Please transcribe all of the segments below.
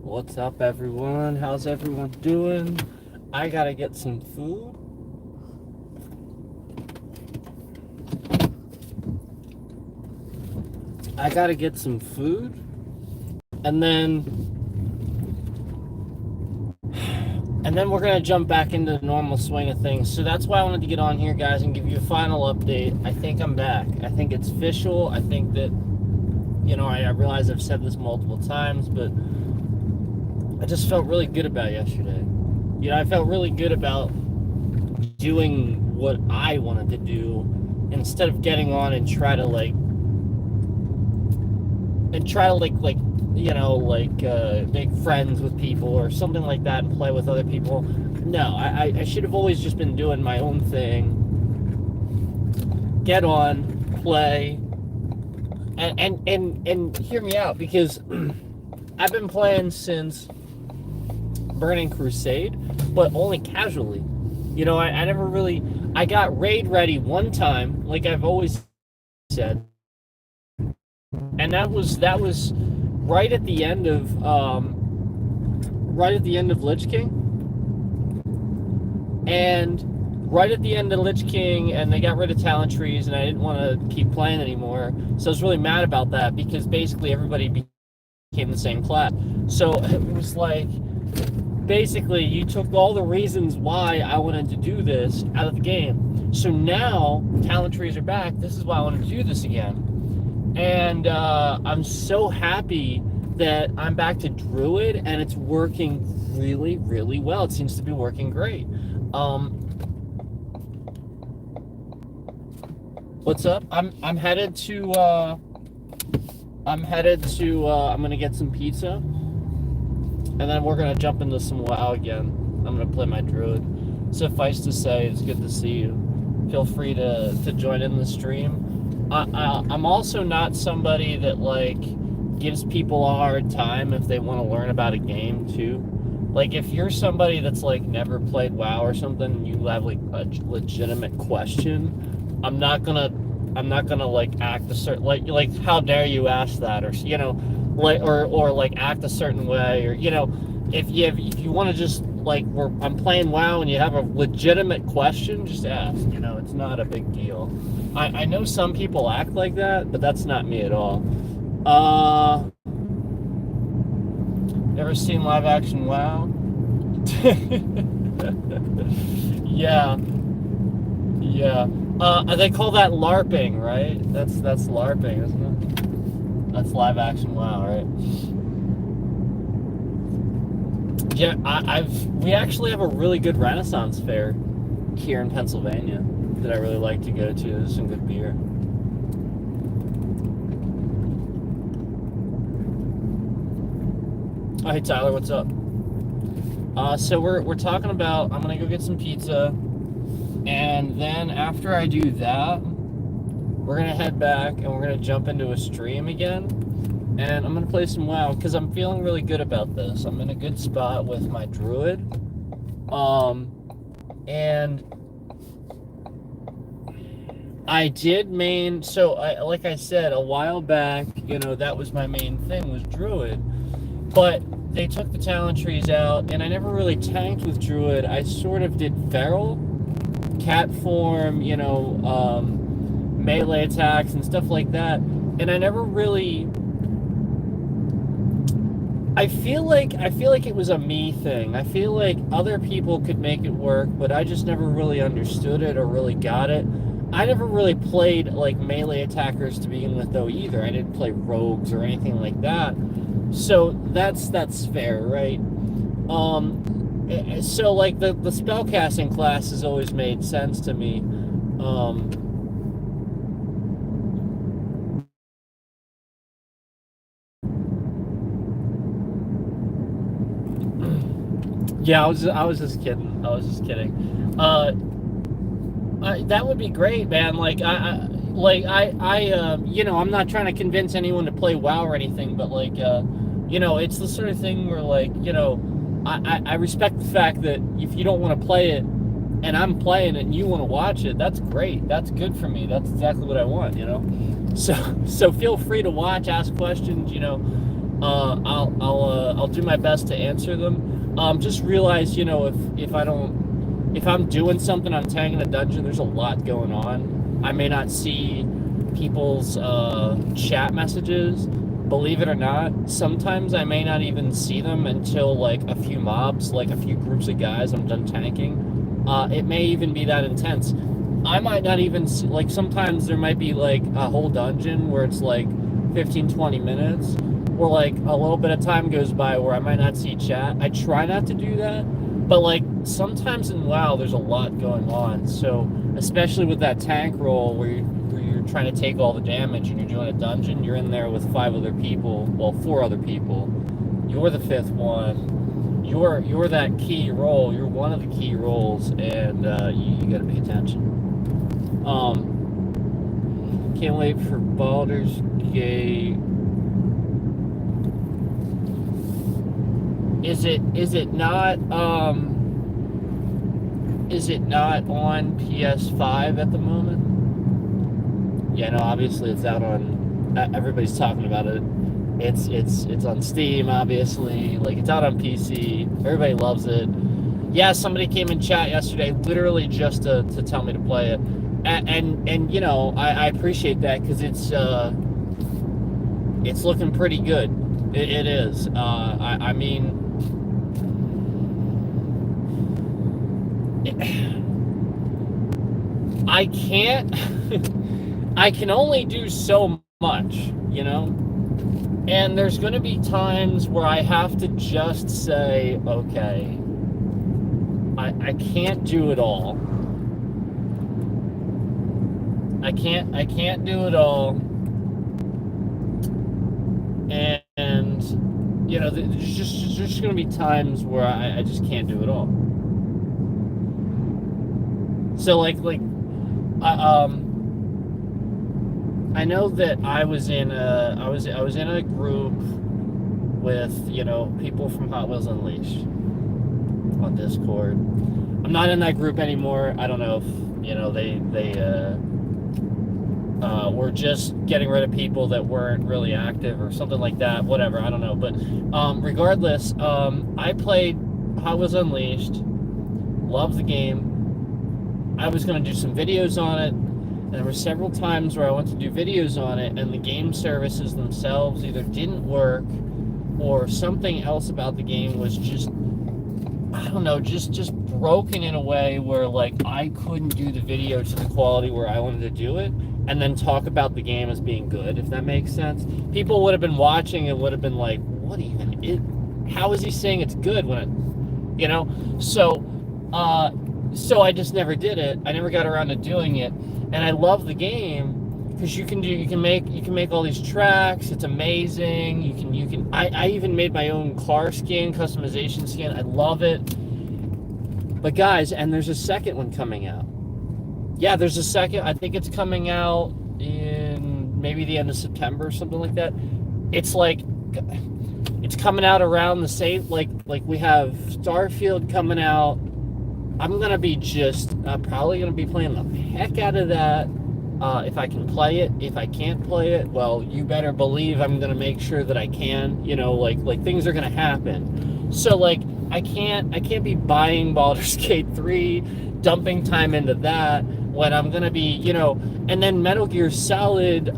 What's up, everyone? How's everyone doing? I gotta get some food. And then we're gonna jump back into the normal swing of things. So that's why I wanted to get on here, guys, and give you a final update. I think I'm back. I think it's official. I think that, I realize I've said this multiple times, but I just felt really good about yesterday. I felt really good about doing what I wanted to do instead of getting on and try to make friends with people or something like that and play with other people. No, I should have always just been doing my own thing. Get on, play, and hear me out, because I've been playing since Burning Crusade, but only casually. I never really... I got raid ready one time, like I've always said, and that was right at the end of Lich King, and right at the end of Lich King, and they got rid of talent trees, and I didn't want to keep playing anymore. So I was really mad about that, because basically everybody became the same class. So it was like, basically, you took all the reasons why I wanted to do this out of the game. So now talent trees are back. This is why I wanted to do this again. And I'm so happy that I'm back to Druid, and it's working really, really well. It seems to be working great. What's up? I'm headed to I'm gonna get some pizza, and then we're gonna jump into some WoW again. I'm gonna play my Druid. Suffice to say, it's good to see you. Feel free to join in the stream. I'm also not somebody that gives people a hard time if they want to learn about a game too. Like, if you're somebody that's never played WoW or something, and you have a legitimate question, I'm not gonna act a certain how dare you ask that, or act a certain way, or if you want to just I'm playing WoW and you have a legitimate question, just ask. It's not a big deal. I know some people act like that, but that's not me at all. Ever seen live action WoW? Yeah. They call that LARPing, right? That's LARPing, isn't it? That's live action WoW, right? Yeah, we actually have a really good Renaissance fair here in Pennsylvania that I really like to go to. There's some good beer. Oh, hey Tyler, what's up? So we're talking about, I'm gonna go get some pizza, and then after I do that, we're gonna head back and we're gonna jump into a stream again, and I'm gonna play some WoW because I'm feeling really good about this. I'm in a good spot with my Druid, and I did main. So like I said a while back, that was my main thing, was Druid, but they took the talent trees out, and I never really tanked with Druid. I sort of did feral, cat form, melee attacks and stuff like that, and I never really... I feel like it was a me thing. I feel like other people could make it work, but I just never really understood it or really got it. I never really played melee attackers to begin with, though, either. I didn't play rogues or anything like that. So that's fair, right? So the spellcasting class has always made sense to me. Yeah, I was just kidding. That would be great, man. I'm not trying to convince anyone to play WoW or anything, but it's the sort of thing where I respect the fact that if you don't want to play it and I'm playing it and you want to watch it, that's great. That's good for me. That's exactly what I want, So feel free to watch, ask questions, I'll I'll do my best to answer them. Just realize, you know, if I'm doing something, I'm tagging a dungeon, there's a lot going on. I may not see people's chat messages. Believe it or not, sometimes I may not even see them until like a few mobs, like a few groups of guys I'm done tanking. It may even be that intense. I might not even see, like, sometimes there might be like a whole dungeon where it's like 15-20 minutes, or like a little bit of time goes by where I might not see chat. I try not to do that, but like sometimes in WoW there's a lot going on. So especially with that tank role where you're trying to take all the damage and you're doing a dungeon, you're in there with 5 other people, well, 4 other people. You're the 5th one. You're that key role. You're one of the key roles, and you got to pay attention. Can't wait for Baldur's Gate. Is it not on PS5 at the moment? Yeah, no, obviously it's out on, everybody's talking about it. It's on Steam, obviously. Like, it's out on PC. Everybody loves it. Yeah, somebody came in chat yesterday literally just to tell me to play it. And you know, I appreciate that, because it's looking pretty good. It is. I mean, I can't. I can only do so much, you know? And there's going to be times where I have to just say, okay, I can't do it all. I can't do it all. And you know, there's just going to be times where I just can't do it all. So like I know that I was in a group with, you know, people from Hot Wheels Unleashed on Discord. I'm not in that group anymore. I don't know if, you know, they were just getting rid of people that weren't really active or something like that. Whatever, I don't know. But regardless, I played Hot Wheels Unleashed. Loved the game. I was going to do some videos on it. And there were several times where I went to do videos on it, and the game services themselves either didn't work, or something else about the game was just, I don't know, just broken in a way where, like, I couldn't do the video to the quality where I wanted to do it, and then talk about the game as being good, if that makes sense. People would have been watching and would have been like, what even is, how is he saying it's good when it, you know? So I just never did it. I never got around to doing it. And I love the game because you can make all these tracks. It's amazing. I even made my own car skin, customization skin. I love it. But guys, and there's a second one coming out. Yeah, there's a second. I think it's coming out in maybe the end of September or something like that. It's like, it's coming out around the same, like we have Starfield coming out. I'm going to be probably going to be playing the heck out of that if I can play it. If I can't play it, well, you better believe I'm going to make sure that I can. You know, like things are going to happen. So, like, I can't be buying Baldur's Gate 3, dumping time into that when I'm going to be, you know, and then Metal Gear Solid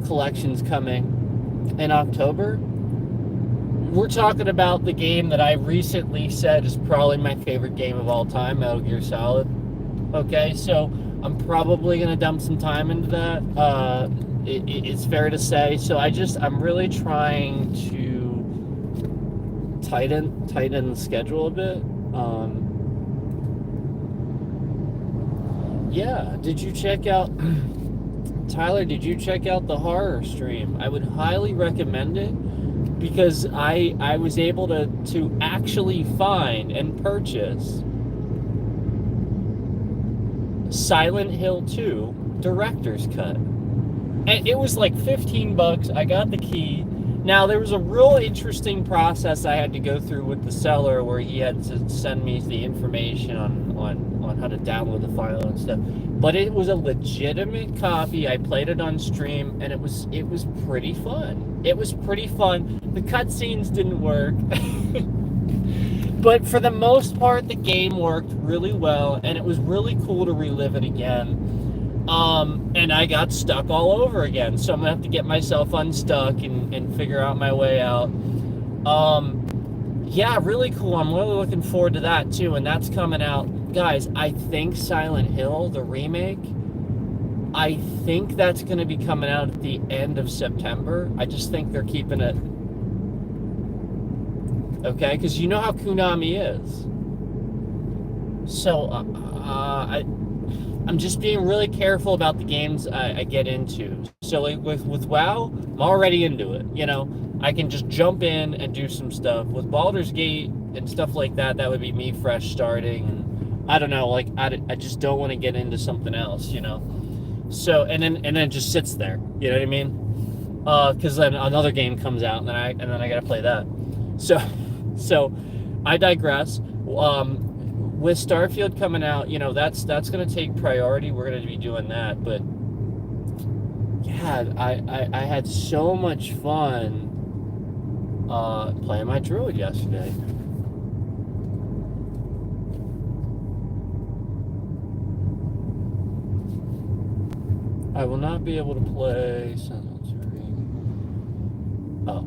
collection's coming in October. We're talking about the game that I recently said is probably my favorite game of all time, Metal Gear Solid. Okay, so I'm probably going to dump some time into that. It's fair to say. So I'm really trying to tighten the schedule a bit. Yeah, did you check out... Tyler, did you check out the horror stream? I would highly recommend it, because I was able to actually find and purchase Silent Hill 2 Director's Cut. And it was like $15. I got the key, Now, there was a real interesting process I had to go through with the seller where he had to send me the information on how to download the file and stuff. But it was a legitimate copy. I played it on stream, and it was pretty fun. It was pretty fun. The cutscenes didn't work. But for the most part, the game worked really well, and it was really cool to relive it again. And I got stuck all over again, so I'm gonna have to get myself unstuck and figure out my way out. Yeah, really cool. I'm really looking forward to that too, and that's coming out. Guys, I think Silent Hill, the remake, I think that's gonna be coming out at the end of September. I just think they're keeping it, okay? Because you know how Konami is. So, I'm just being really careful about the games I get into. So like with WoW, I'm already into it. You know, I can just jump in and do some stuff. With Baldur's Gate and stuff like that, that would be me fresh starting. And I don't know, like I just don't want to get into something else, you know. So and then it just sits there. You know what I mean? Because then another game comes out and then I gotta play that. So I digress. With Starfield coming out, you know, that's going to take priority. We're going to be doing that. But yeah, I had so much fun playing my druid yesterday. I will not be able to play Oh.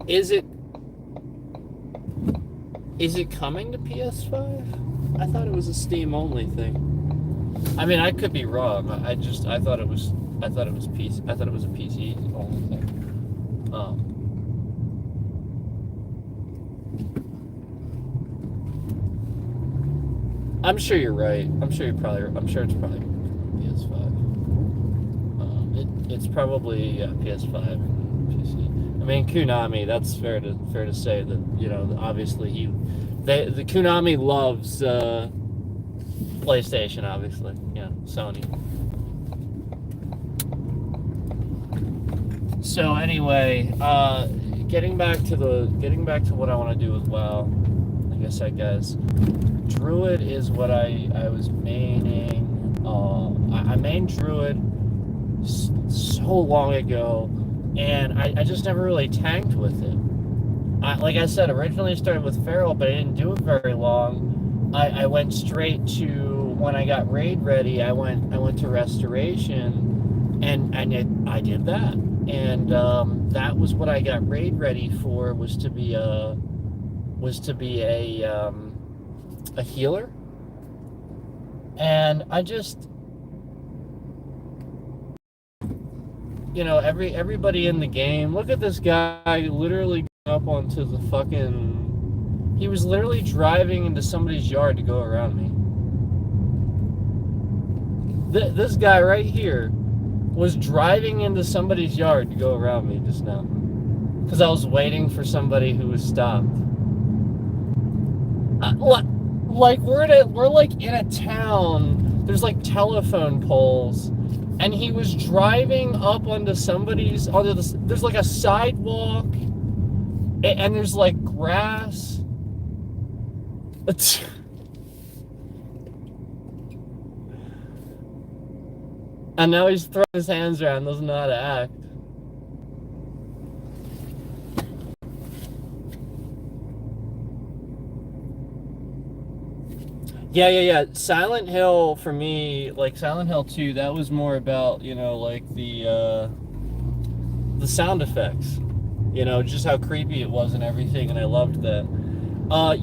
Is it coming to PS5? I thought it was a Steam only thing. I mean, I could be wrong. I thought it was PC. I thought it was a PC only thing. I'm sure you're right. I'm sure it's probably PS5. It's probably PS5 and PC. I mean, Konami, that's fair to say that, you know, obviously the Konami loves PlayStation, obviously. Yeah, Sony. So anyway, getting back to what I want to do with WoW, I guess Druid is what I was maining. I mained Druid so long ago, and I just never really tanked with it. Like I said, originally I started with Feral, but I didn't do it very long. I went straight to, when I got raid ready, I went to restoration, and I did that, and that was what I got raid ready for, was to be a healer, and I just, you know, everybody in the game. Look at this guy literally up onto the fucking. He was literally driving into somebody's yard to go around me. This guy right here was driving into somebody's yard to go around me just now, because I was waiting for somebody who was stopped. Like we're like in a town. There's like telephone poles. And he was driving up onto there's like a sidewalk, and there's like grass. And now he's throwing his hands around, doesn't know how to act. Yeah. Silent Hill, for me, like Silent Hill 2, that was more about, you know, like the sound effects, you know, just how creepy it was and everything, and I loved that. I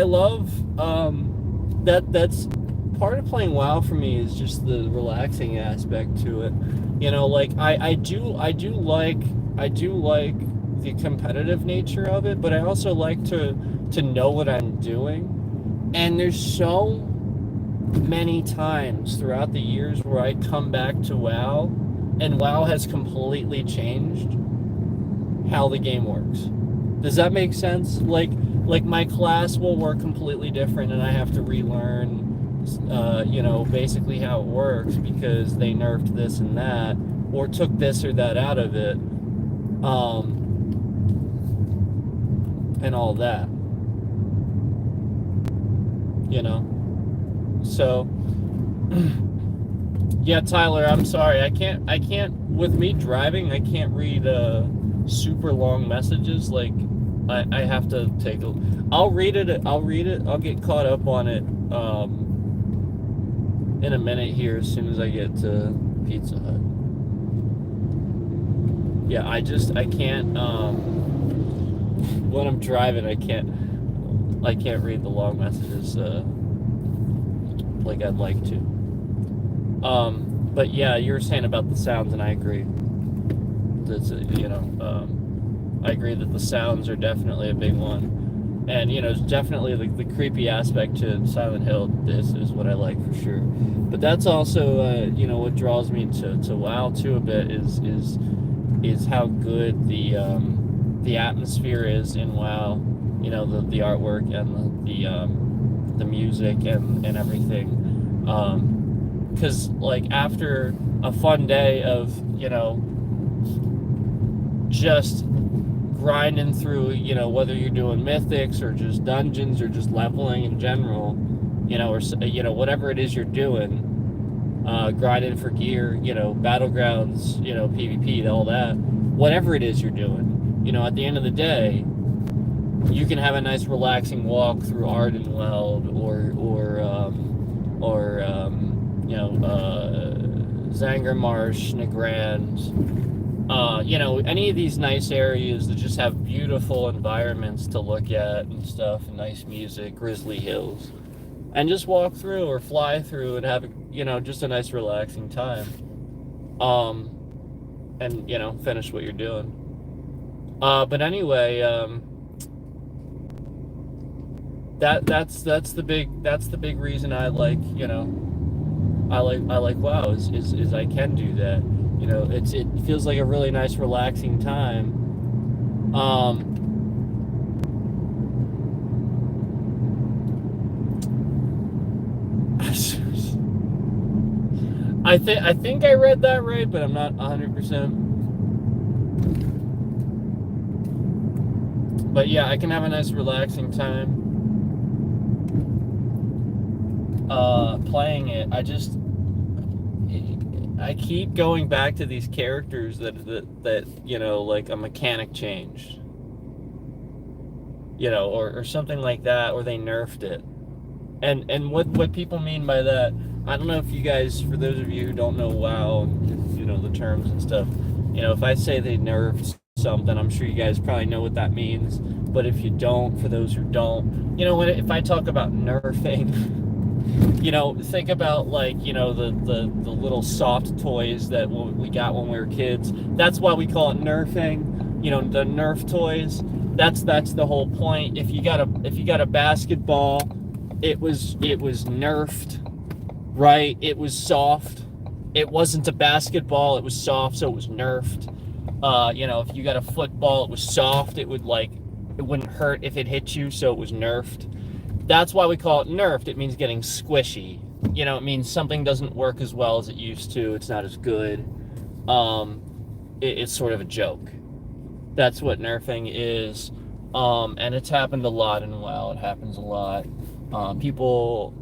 love that's part of playing WoW for me, is just the relaxing aspect to it. You know, like I do like the competitive nature of it, but I also like to know what I'm doing. And there's so many times throughout the years where I come back to WoW, and WoW has completely changed how the game works. Does that make sense? Like my class will work completely different, and I have to relearn basically how it works because they nerfed this and that, or took this or that out of it, and all that, So, yeah, Tyler, I'm sorry. I can't, with me driving, I can't read super long messages. Like, I have to take I'll read it. I'll get caught up on it in a minute here as soon as I get to Pizza Hut. Yeah, I can't, when I'm driving, I can't read the long messages like I'd like to. But yeah, you were saying about the sounds, and I agree. That's I agree that the sounds are definitely a big one, and it's definitely the creepy aspect to Silent Hill. This is what I like for sure. But that's also what draws me to WoW too a bit is how good the atmosphere is in WoW. The artwork and the music and everything. Because like after a fun day of just grinding through whether you're doing mythics or just dungeons or just leveling in general, or whatever it is you're doing, grinding for gear, battlegrounds, PvP, all that, whatever it is you're doing, at the end of the day, you can have a nice relaxing walk through Ardenweld or Zangermarsh, Nagrand, any of these nice areas that just have beautiful environments to look at and stuff, and nice music, Grizzly Hills, and just walk through or fly through and have just a nice relaxing time, and finish what you're doing. But anyway, that's the big reason I like WoW is I can do that. It feels like a really nice relaxing time. I think I read that right, but I'm not 100%. But yeah, I can have a nice relaxing time playing it. I keep going back to these characters that like a mechanic changed, or something like that, or they nerfed it. And what people mean by that, I don't know if you guys, for those of you who don't know WoW, the terms and stuff, if I say they nerfed something, I'm sure you guys probably know what that means. But if you don't, for those who don't, if I talk about nerfing, think about like, the little soft toys that we got when we were kids. That's why we call it nerfing. The Nerf toys. That's the whole point. If you got a basketball, it was nerfed, right? It was soft. It wasn't a basketball. It was soft, so it was nerfed. If you got a football, it was soft. It wouldn't hurt if it hit you, so it was nerfed. That's why we call it nerfed. It means getting squishy. It means something doesn't work as well as it used to. It's not as good. It's sort of a joke. That's what nerfing is. And it's happened a lot in WoW. It happens a lot. People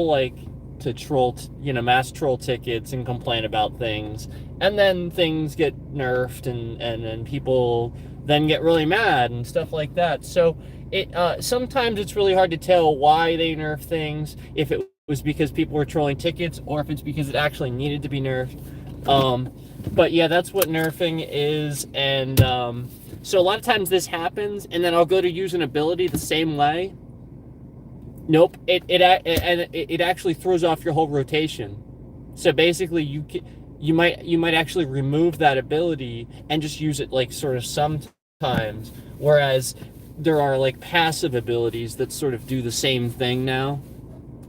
like to troll, mass troll tickets and complain about things. And then things get nerfed and then people then get really mad and stuff like that. So sometimes it's really hard to tell why they nerf things, if it was because people were trolling tickets or if it's because it actually needed to be nerfed. But yeah, that's what nerfing is. And so a lot of times this happens, and then I'll go to use an ability the same way. Nope, it actually throws off your whole rotation. So basically, you might actually remove that ability and just use it like sort of sometimes, whereas there are like passive abilities that sort of do the same thing now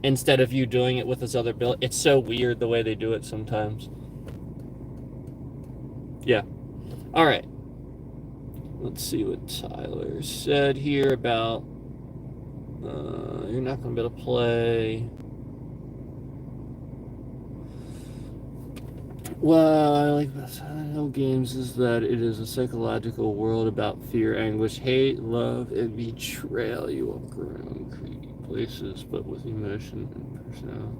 instead of you doing it with this other ability. It's so weird the way they do it sometimes. Yeah. All right. Let's see what Tyler said here about You're not going to be able to play. Well, I like about Silent Hill games is that it is a psychological world about fear, anguish, hate, love, and betrayal. You walk around creepy places, but with emotion and personality.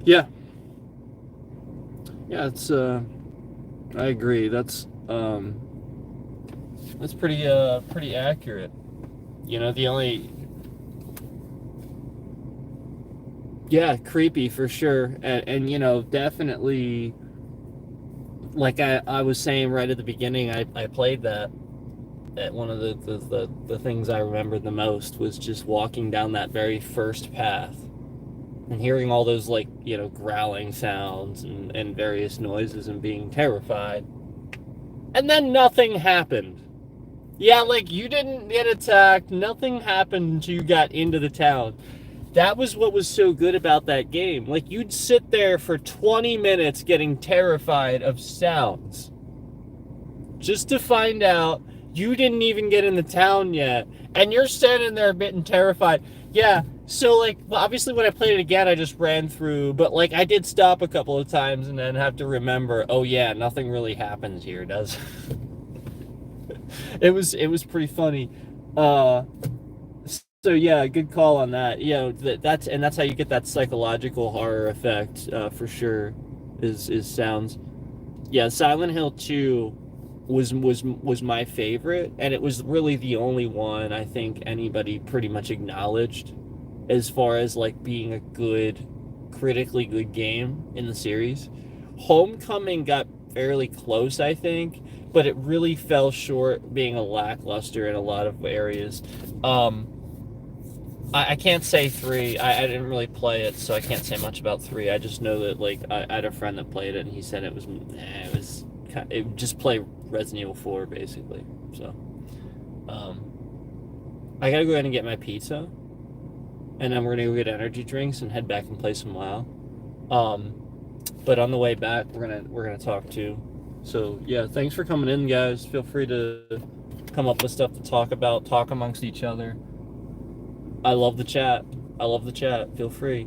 Yeah, yeah, it's I agree. That's pretty accurate. You know, the only yeah, creepy for sure, and you know, definitely. Like I was saying right at the beginning, I played that. One of the things I remembered the most was just walking down that very first path and hearing all those, like, you know, growling sounds and various noises and being terrified. And then nothing happened. Yeah, like, you didn't get attacked, nothing happened until you got into the town. That was what was so good about that game. Like, you'd sit there for 20 minutes getting terrified of sounds just to find out you didn't even get in the town yet, and you're standing there a bit and terrified. Yeah, so, like, obviously when I played it again, I just ran through, but, like, I did stop a couple of times and then have to remember, oh yeah, nothing really happens here, does it was pretty funny. uh so yeah, good call on that. You know, that's how you get that psychological horror effect, for sure, is sounds. Yeah, Silent Hill 2 was my favorite, and it was really the only one I think anybody pretty much acknowledged as far as, like, being a good, critically good game in the series. Homecoming got fairly close, I think, but it really fell short, being a lackluster in a lot of areas. Um, I can't say 3. I didn't really play it, so I can't say much about 3. I just know that, like, I had a friend that played it, and he said it just play Resident Evil 4 basically. So, I gotta go ahead and get my pizza, and then we're gonna go get energy drinks and head back and play some WoW. Um, but on the way back, we're gonna talk too. So yeah, thanks for coming in, guys. Feel free to come up with stuff to talk about, talk amongst each other. I love the chat. I love the chat. Feel free.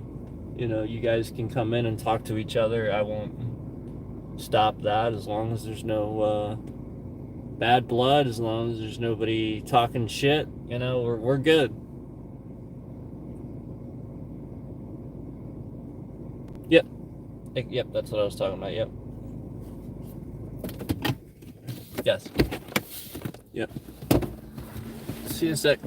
You know, you guys can come in and talk to each other. I won't stop that, as long as there's no bad blood, as long as there's nobody talking shit. You know, we're good. Yep. Yep, that's what I was talking about. Yep. Yes. Yep. See you in a sec.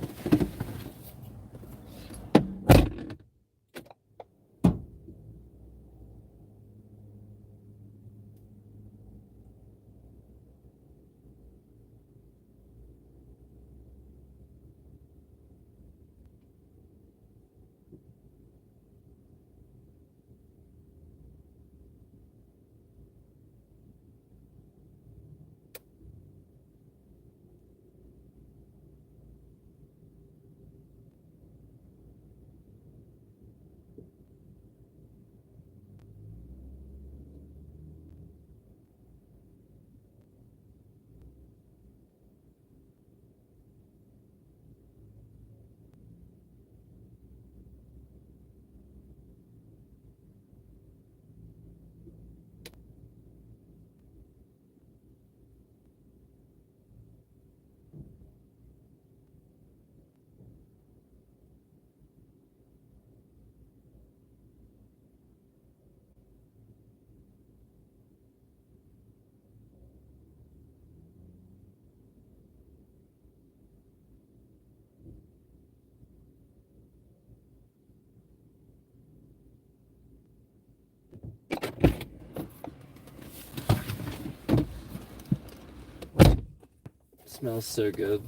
It smells so good.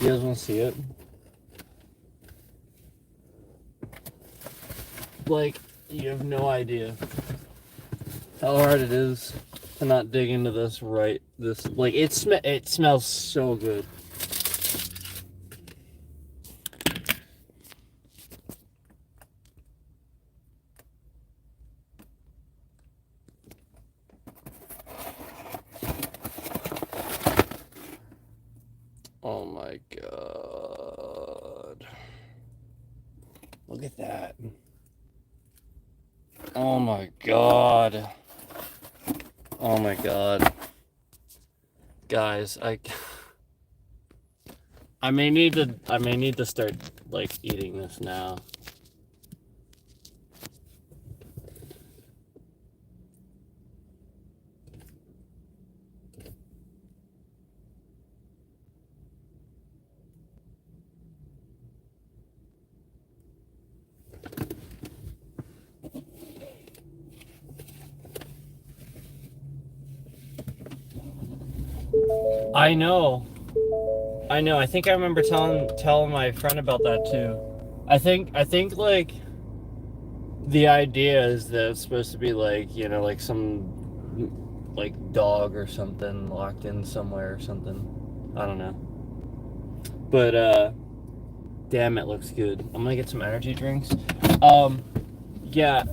You guys want to see it? Like, you have no idea how hard it is to not dig into this like, it smells so good. Oh my god. look at that. Oh my god. Oh my god. Guys, I may need to start like eating this now. I know. I know. I think I remember telling my friend about that too. I think like the idea is that it's supposed to be like, you know, like some like dog or something locked in somewhere or something. I don't know. But damn, it looks good. I'm gonna get some energy drinks. Yeah,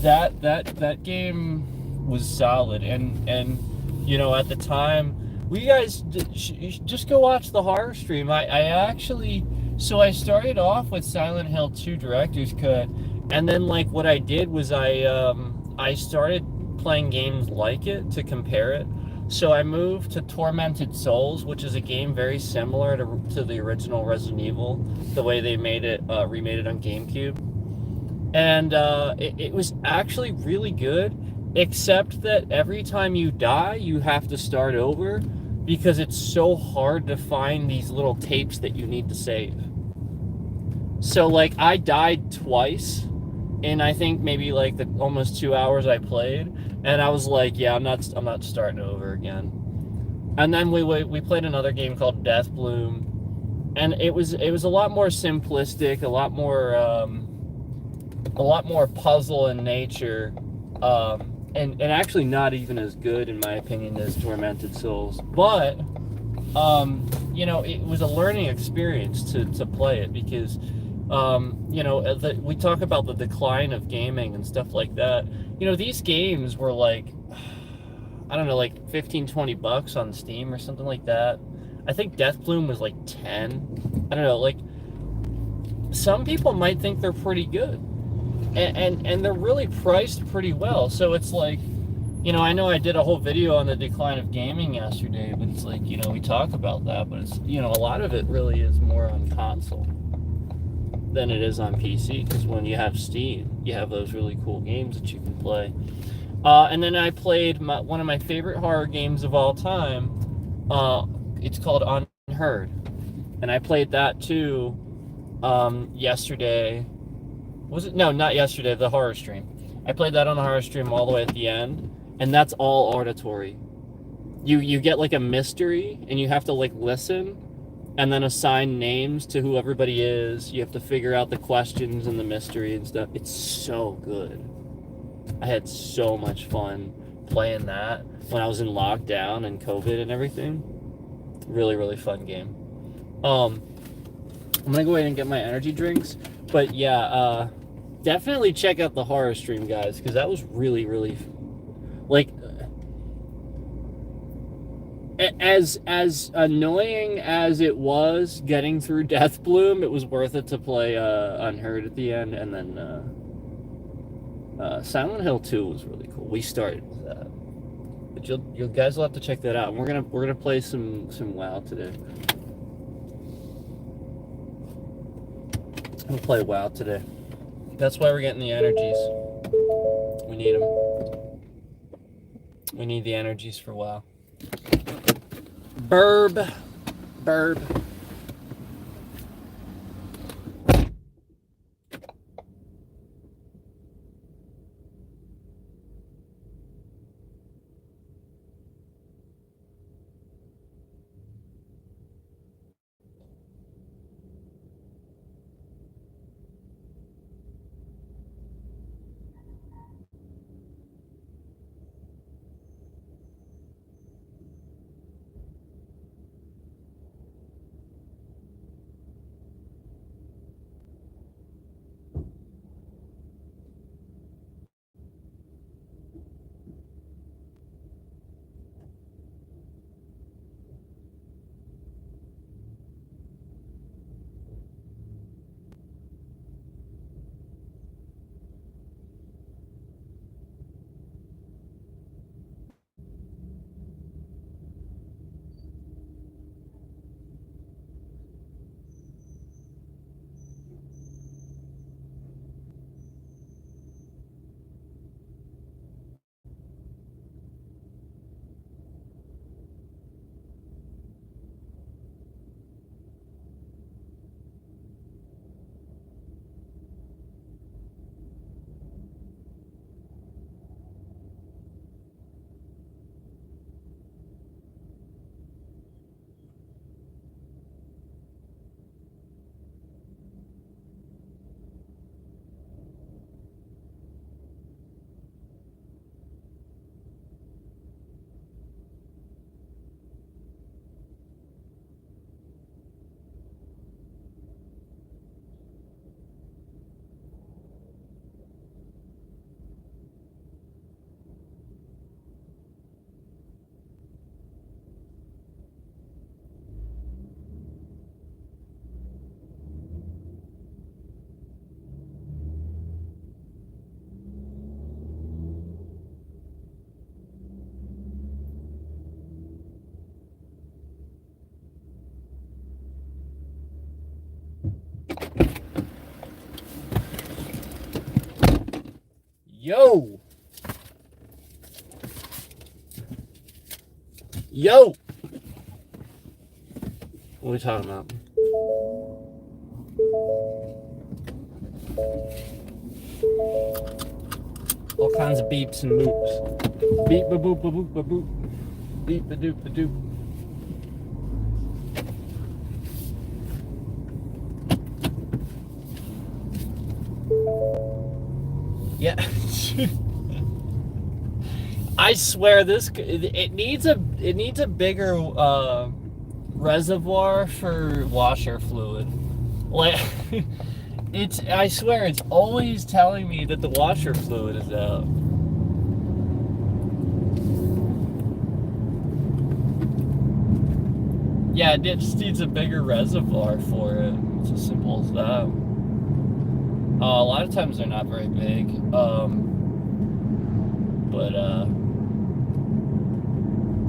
that game was solid, and you know, at the time, we guys just go watch the horror stream. I actually, so I started off with Silent Hill 2 Director's Cut, and then like what I did was I started playing games like it to compare it. So I moved to Tormented Souls, which is a game very similar to the original Resident Evil, the way they made it, remade it on GameCube. And it was actually really good, except that every time you die, you have to start over because it's so hard to find these little tapes that you need to save. So, like, I died twice in I think maybe like the almost 2 hours I played, and I was like, yeah, I'm not starting over again. And then we played another game called Death Bloom, and it was a lot more simplistic, a lot more puzzle in nature, and actually not even as good in my opinion as Tormented Souls. But you know, it was a learning experience to play it because you know, we talk about the decline of gaming and stuff like that. You know, these games were like, I don't know, like 15, $20 on Steam or something like that. I think Death Bloom was like 10. I don't know, like some people might think they're pretty good. And they're really priced pretty well. So it's like, you know I did a whole video on the decline of gaming yesterday, but it's like, you know, we talk about that, but it's, you know, a lot of it really is more on console than it is on PC, because when you have Steam, you have those really cool games that you can play. And then I played one of my favorite horror games of all time. It's called Unheard, and I played that too yesterday. Was it? No, not yesterday, the horror stream. I played that on the horror stream all the way at the end, and that's all auditory. You get like a mystery, and you have to like listen, and then assign names to who everybody is. You have to figure out the questions and the mystery and stuff. It's so good. I had so much fun playing that when I was in lockdown and COVID and everything. Really, really fun game. I'm gonna go ahead and get my energy drinks. But yeah, definitely check out the horror stream, guys, because that was really, really, like, as annoying as it was getting through Death Bloom, it was worth it to play Unheard at the end, and then Silent Hill 2 was really cool. We started with that, but you guys will have to check that out. And we're gonna play some WoW today. We'll play WoW today. That's why we're getting the energies. We need them. We need the energies for WoW. Burb. Yo! Yo! What are we talking about? All kinds of beeps and moops. Beep ba boop ba boop ba boop. Beep ba doop ba doop. Yeah. I swear it needs a bigger reservoir for washer fluid. Like I swear it's always telling me that the washer fluid is out. Yeah, it just needs a bigger reservoir for it. It's as simple as that. A lot of times they're not very big.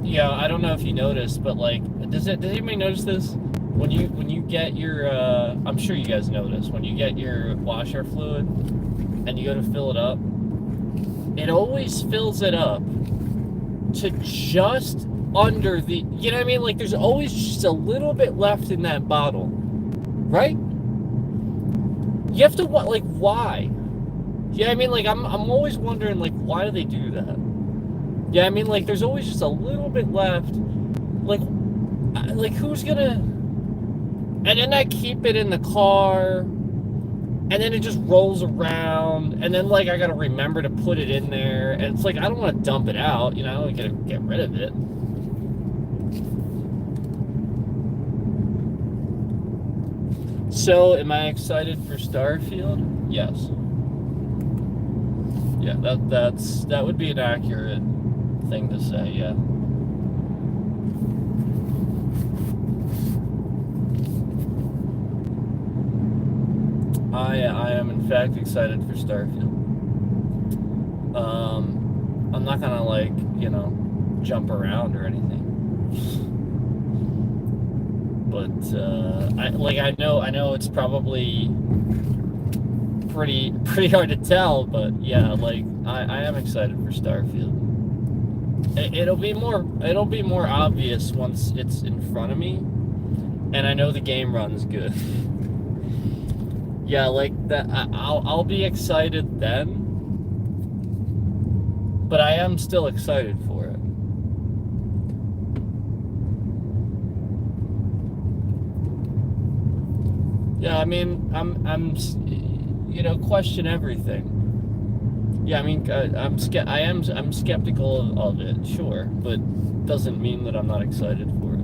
Yeah, I don't know if you noticed, but like, does anybody notice this? When you get your, I'm sure you guys notice, when you get your washer fluid and you go to fill it up, it always fills it up to just under the, you know what I mean? Like, there's always just a little bit left in that bottle, right? You have to, like, why? Yeah, I mean, like, I'm always wondering, like, why do they do that? Yeah, I mean, like, there's always just a little bit left. Like who's gonna... And then I keep it in the car, and then it just rolls around, and then, like, I gotta remember to put it in there, and it's like, I don't want to dump it out, you know, I gotta get rid of it. So, am I excited for Starfield? Yes. Yeah, that would be an accurate thing to say, yeah. I am in fact excited for Starfield. I'm not gonna, like, you know, jump around or anything. But I know it's probably pretty hard to tell, but yeah, like I am excited for Starfield. It'll be more obvious once it's in front of me, and I know the game runs good. Yeah, like that. I'll be excited then, but I am still excited for it. Yeah, I mean, I'm you know, question everything. Yeah, I mean, I'm skeptical of it, sure, but doesn't mean that I'm not excited for it.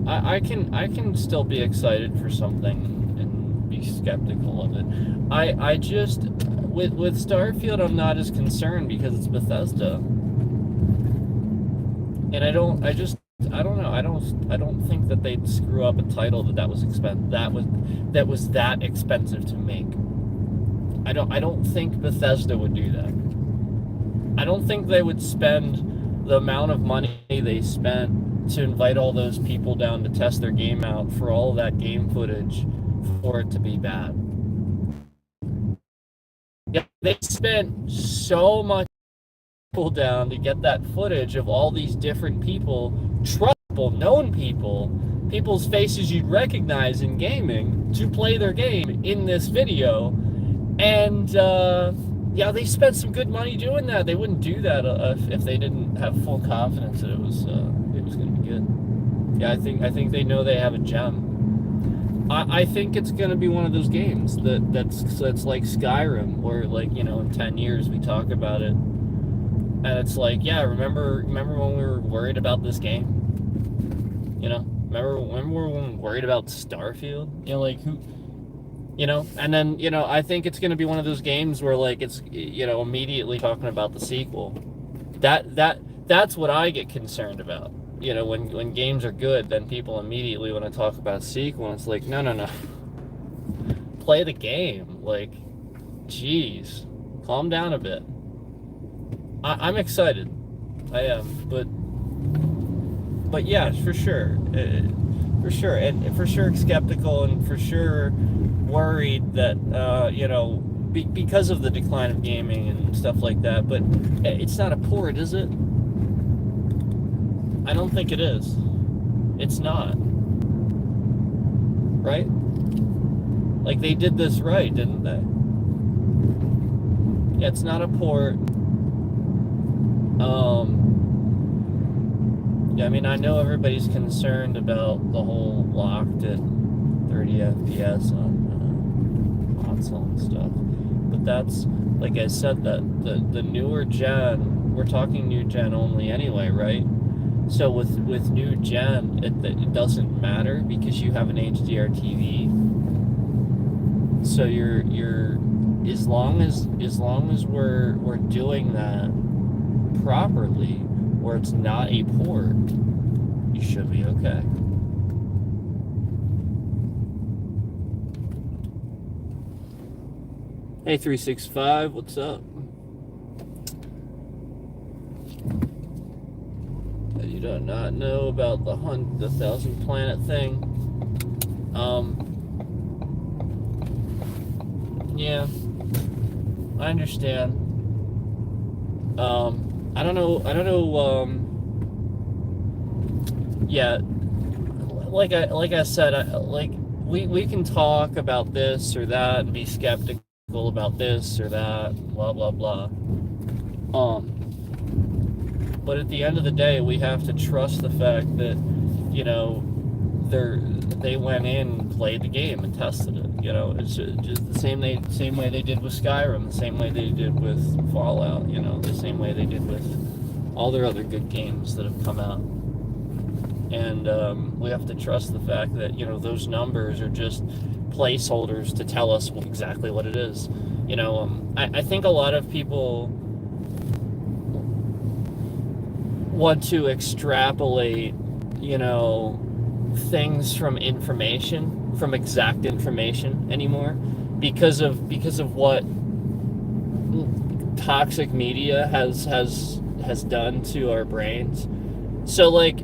I can still be excited for something and be skeptical of it. I just with Starfield, I'm not as concerned because it's Bethesda, and I don't know. I don't think that they'd screw up a title that was that expensive to make. I don't think Bethesda would do that. I don't think they would spend the amount of money they spent to invite all those people down to test their game out for all that game footage for it to be bad. Yeah, they spent so much people down to get that footage of all these different people, trustable, known people, people's faces you'd recognize in gaming, to play their game in this video. And yeah, they spent some good money doing that. They wouldn't do that if they didn't have full confidence that it was going to be good. Yeah, I think they know they have a gem. I think it's going to be one of those games that's like Skyrim, where, like, you know, in 10 years we talk about it, and it's like, yeah, remember when we were worried about this game? You know, remember when we were worried about Starfield? You know, like, who, you know? And then, you know, I think it's going to be one of those games where, like, it's, you know, immediately talking about the sequel. That's what I get concerned about. You know, when games are good, then people immediately want to talk about a sequel, and it's like, no. Play the game. Like, geez, calm down a bit. I'm excited. I am, but yeah, for sure, and for sure skeptical, and for sure worried that you know, because of the decline of gaming and stuff like that. But it's not a port, is it? I don't think it is. It's not. Right? Like, they did this right, didn't they? Yeah, it's not a port. Yeah, I mean, I know everybody's concerned about the whole locked at 30 FPS on console and stuff. But that's, like I said, that the newer gen, we're talking new gen only anyway, right? So with new gen, it doesn't matter because you have an HDR TV. So you're as long as we're doing that properly, where it's not a port, you should be okay. Hey 365, what's up? You do not know about the 1,000 planet thing. Yeah, I understand. I don't know. Yeah, like I said, we can talk about this or that and be skeptical about this or that, blah blah blah. But at the end of the day, we have to trust the fact that, you know, they went in and played the game and tested it. You know, it's just the same way they did with Skyrim, the same way they did with Fallout. You know, the same way they did with all their other good games that have come out. And we have to trust the fact that, you know, those numbers are just placeholders to tell us exactly what it is. You know, I think a lot of people want to extrapolate, you know, things from exact information anymore because of what toxic media has done to our brains. So, like,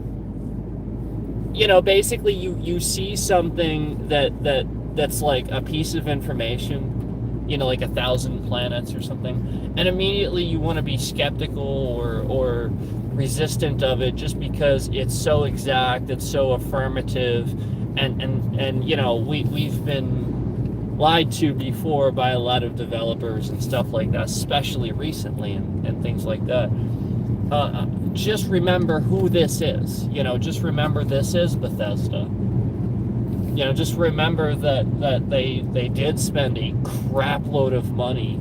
you know, basically you see something that's like a piece of information, you know, like 1,000 planets or something, and immediately you want to be skeptical or resistant of it just because it's so exact, it's so affirmative, and you know, we've been lied to before by a lot of developers and stuff like that, especially recently and things like that. Just remember who this is. You know, just remember this is Bethesda. You know, just remember that they did spend a crap load of money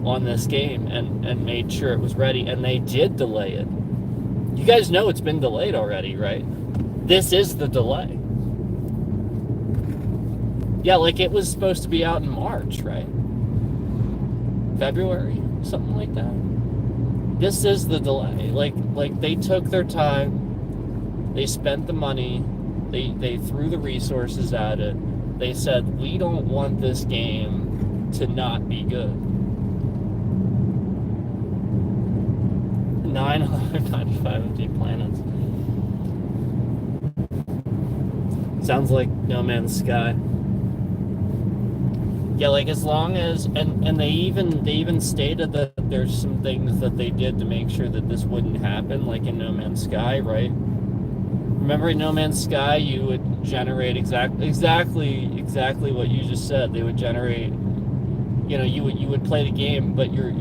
on this game and made sure it was ready, and they did delay it. You guys know it's been delayed already, right? This is the delay. Yeah, like it was supposed to be out in March, right? February, something like that. This is the delay. Like they took their time, they spent the money, they threw the resources at it. They said, we don't want this game to not be good. 995 empty planets. Sounds like No Man's Sky. Yeah, like as long as and they even stated that there's some things that they did to make sure that this wouldn't happen, like in No Man's Sky, right? Remember in No Man's Sky, you would generate exactly what you just said. They would generate, you know, you would play the game, but your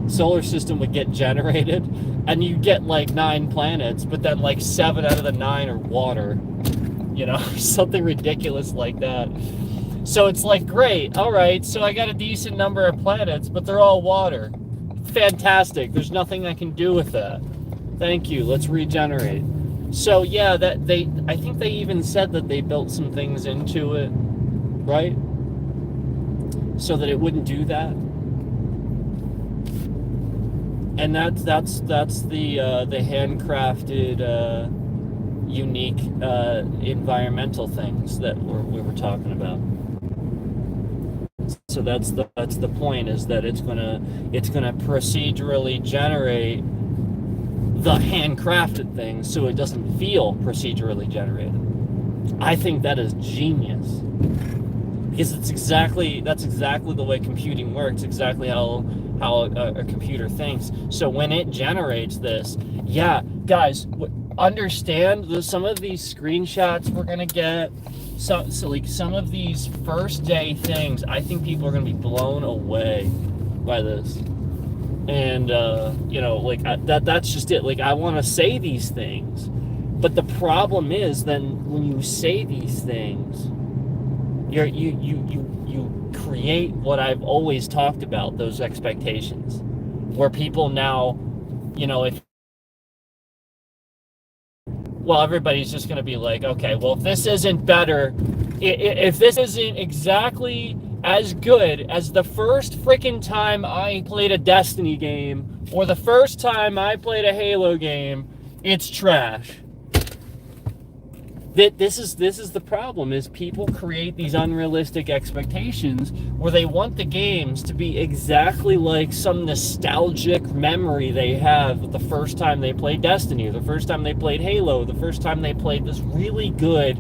solar system would get generated, and you get like 9 planets, but then like 7 out of the 9 are water, you know, something ridiculous like that. So it's like, great, all right, so I got a decent number of planets, but they're all water. Fantastic. There's nothing I can do with that. Thank you. Let's regenerate. So yeah, I think they even said that they built some things into it, right? So that it wouldn't do that. And that's the handcrafted, unique environmental things that we were talking about. So that's the point, is that it's gonna procedurally generate the handcrafted things so it doesn't feel procedurally generated. I think that is genius. because that's exactly the way computing works, exactly how a computer thinks. So when it generates this, yeah, guys, understand some of these screenshots we're gonna get. So like some of these first day things, I think people are gonna be blown away by this. And like that's just it. Like, I want to say these things, but the problem is then when you say these things, you create what I've always talked about, those expectations, where people now, if everybody's just going to be like, okay, well, if this isn't better, if this isn't exactly as good as the first freaking time I played a Destiny game or the first time I played a Halo game, it's trash. This is the problem, is people create these unrealistic expectations where they want the games to be exactly like some nostalgic memory they have the first time they played Destiny, or the first time they played Halo, the first time they played this really good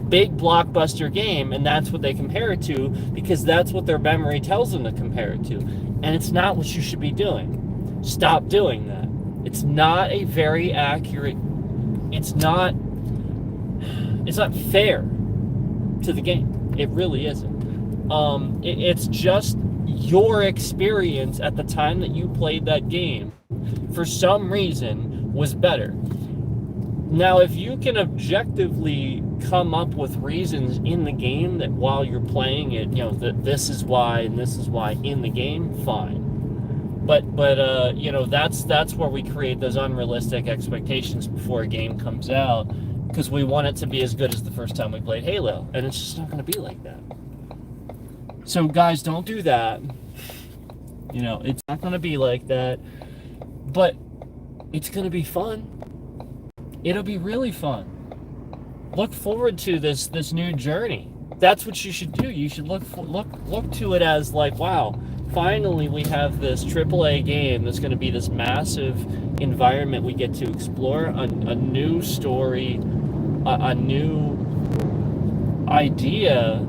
big blockbuster game, and that's what they compare it to because that's what their memory tells them to compare it to. And it's not what you should be doing. Stop doing that. It's not a very accurate, it's not fair to the game. It really isn't. It's just your experience at the time that you played that game, for some reason, was better. Now, if you can objectively come up with reasons in the game that while you're playing it, that this is why and this is why in the game, fine. But that's where we create those unrealistic expectations before a game comes out, because we want it to be as good as the first time we played Halo, and it's just not going to be like that. So guys, don't do that. It's not going to be like that, but it's going to be fun. It'll be really fun. Look forward to this new journey. That's what you should do. You should look to it as like, wow, finally we have this AAA game that's going to be this massive environment we get to explore, a new story, a new idea,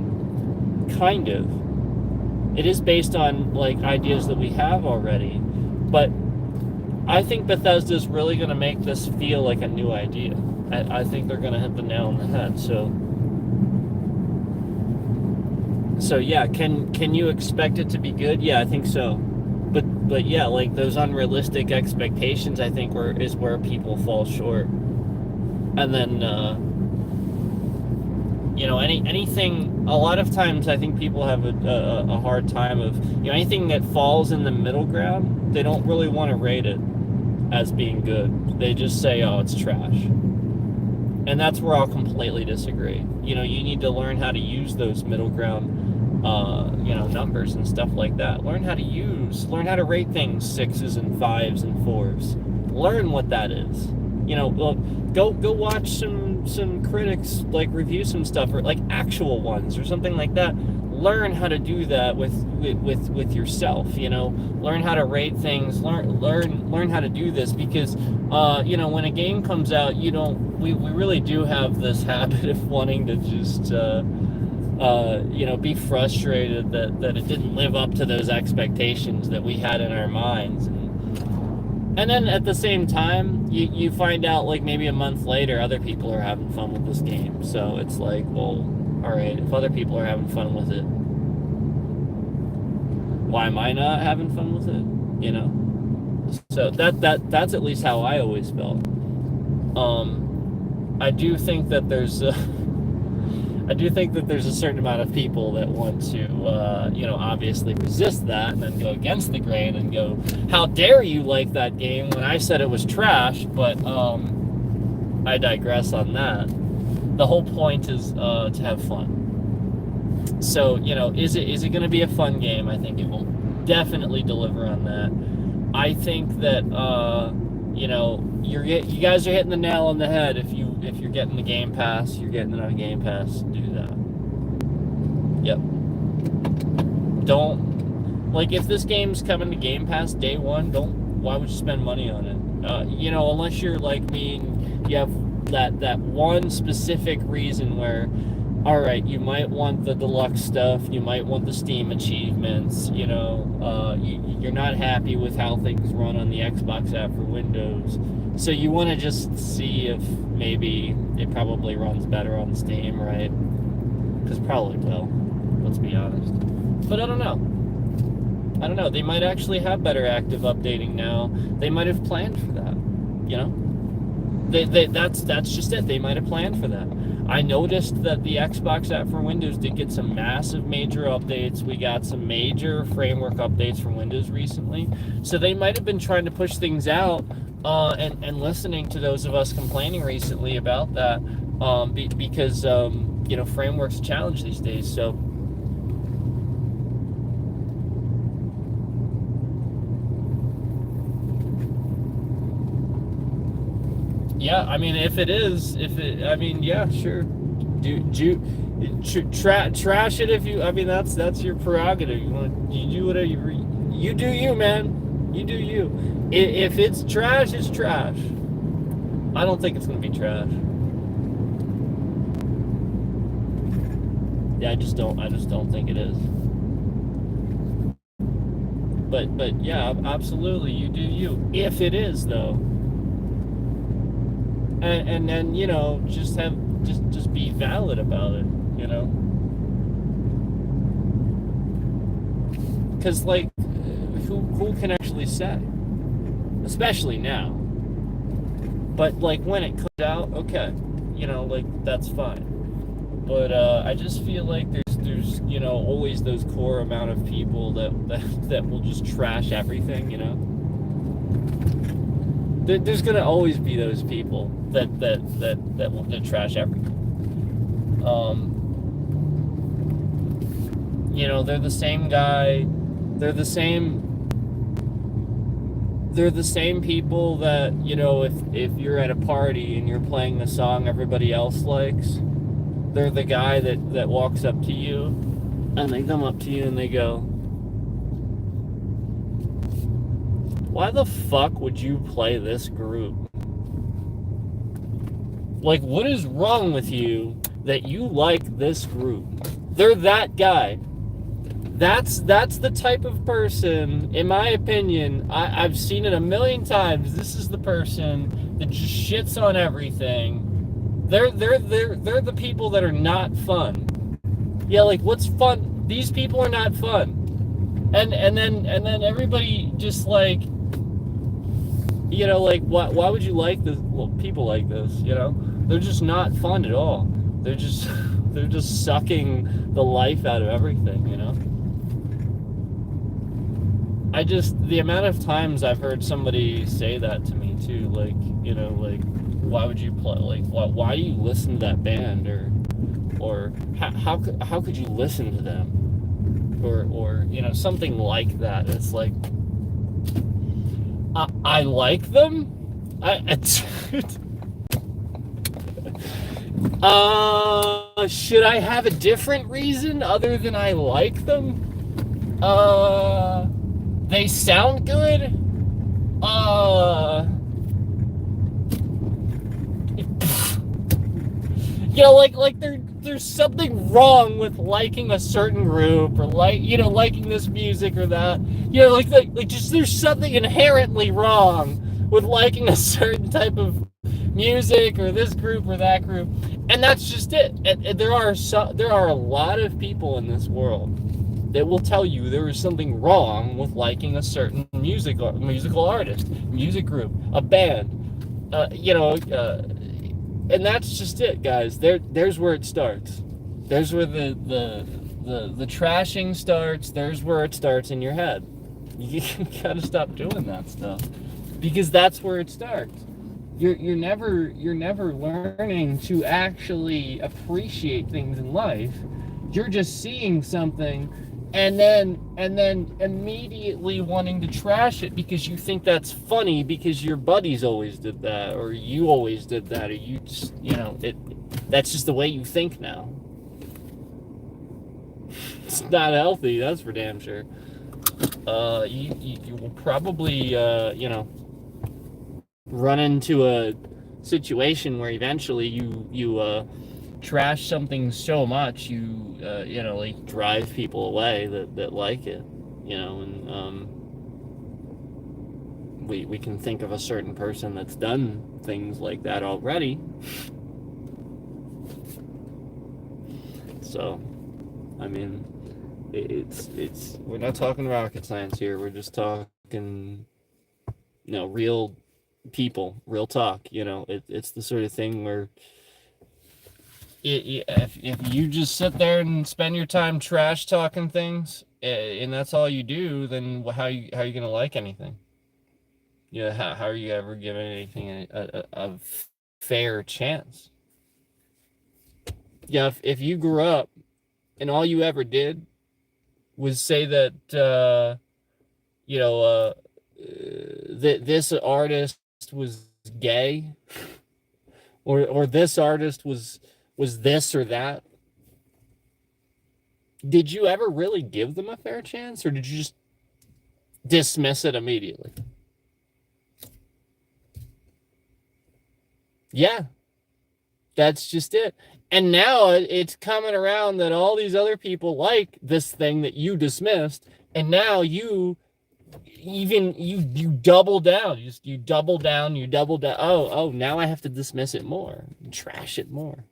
kind of. It is based on like ideas that we have already, but I think Bethesda's really going to make this feel like a new idea. I think they're going to hit the nail on the head. So yeah, can you expect it to be good? Yeah, I think so. But yeah, like those unrealistic expectations, I think is where people fall short. And then anything, a lot of times I think people have a hard time of, anything that falls in the middle ground, they don't really want to rate it as being good. They just say, oh, it's trash. And that's where I'll completely disagree. You need to learn how to use those middle ground numbers and stuff like that. Learn how to rate things 6s and 5s and 4s. Learn what that is. Go watch some critics like review some stuff, or like actual ones or something like that. Learn how to do that with yourself. Learn how to rate things. Learn how to do this, because when a game comes out, we really do have this habit of wanting to just be frustrated that it didn't live up to those expectations that we had in our minds. And then at the same time, you find out like maybe a month later, other people are having fun with this game. So it's like, well, all right, if other people are having fun with it, why am I not having fun with it? So that's at least how I always felt. I do think that there's a certain amount of people that want to, obviously resist that and then go against the grain and go, how dare you like that game when I said it was trash? But I digress on that. The whole point is to have fun. So, is it going to be a fun game? I think it will definitely deliver on that. I think that, you guys are hitting the nail on the head. If you're getting the Game Pass, you're getting it on Game Pass, do that. Yep. Don't, like, if this game's coming to Game Pass day one, why would you spend money on it? Unless you're like me and you have that one specific reason where all right, you might want the deluxe stuff, you might want the Steam achievements, you're not happy with how things run on the Xbox app for Windows, so you want to just see if maybe it probably runs better on Steam, right? Because probably will, let's be honest. But I don't know, they might actually have better active updating now. They might have planned for that, you know? That's just it. They might have planned for that. I noticed that the Xbox app for Windows did get some massive major updates. We got some major framework updates from Windows recently. So they might have been trying to push things out and listening to those of us complaining recently about that because, framework's a challenge these days. So yeah, I mean, yeah, sure. Trash it if you. I mean, that's your prerogative. You do whatever you do, you man. You do you. If it's trash, it's trash. I don't think it's gonna be trash. Yeah, I just don't think it is. But yeah, absolutely, you do you. If it is though. And then just be valid about it, because like who can actually say, especially now. But like when it comes out, okay, that's fine. But I just feel like there's always those core amount of people that will just trash everything, There's gonna always be those people that will trash everything. They're the same guy. They're the same people that if you're at a party and you're playing the song everybody else likes, they're the guy that walks up to you and they come up to you and they go, why the fuck would you play this group? Like, what is wrong with you that you like this group? They're that guy. That's the type of person, in my opinion, I've seen it a million times. This is the person that just shits on everything. They're the people that are not fun. Yeah, like, what's fun? These people are not fun. And then everybody just like, why would you like this? Well, people like this, they're just not fun at all. They're just sucking the life out of everything, the amount of times I've heard somebody say that to me too, like, why would you play, like, why do you listen to that band, or how could you listen to them, or something like that. It's like, I like them. Should I have a different reason other than I like them? They sound good. Like there's something wrong with liking a certain group, or liking this music or that. Just there's something inherently wrong with liking a certain type of music or this group or that group, and that's just it. And there are a lot of people in this world that will tell you there is something wrong with liking a certain musical artist, music group, a band, and that's just it, guys. There's where it starts. There's where the trashing starts. There's where it starts in your head. You gotta stop doing that stuff, because that's where it starts. You're never learning to actually appreciate things in life. You're just seeing something and then immediately wanting to trash it because you think that's funny because your buddies always did that, or you always did that, or you just, that's just the way you think now. It's not healthy, that's for damn sure. You will probably, run into a situation where eventually you trash something so much, like drive people away that like it, and we can think of a certain person that's done things like that already. So, I mean, it's we're not talking rocket science here. We're just talking, real people, real talk. It's the sort of thing where if you just sit there and spend your time trash talking things, and that's all you do, then how you gonna like anything? How are you ever giving anything a fair chance? Yeah, if you grew up and all you ever did was say that this artist was gay, or this artist was this or that, did you ever really give them a fair chance, or did you just dismiss it immediately? Yeah, that's just it. And now it's coming around that all these other people like this thing that you dismissed, and now you double down. You double down, you double down. Oh, now I have to dismiss it more, trash it more.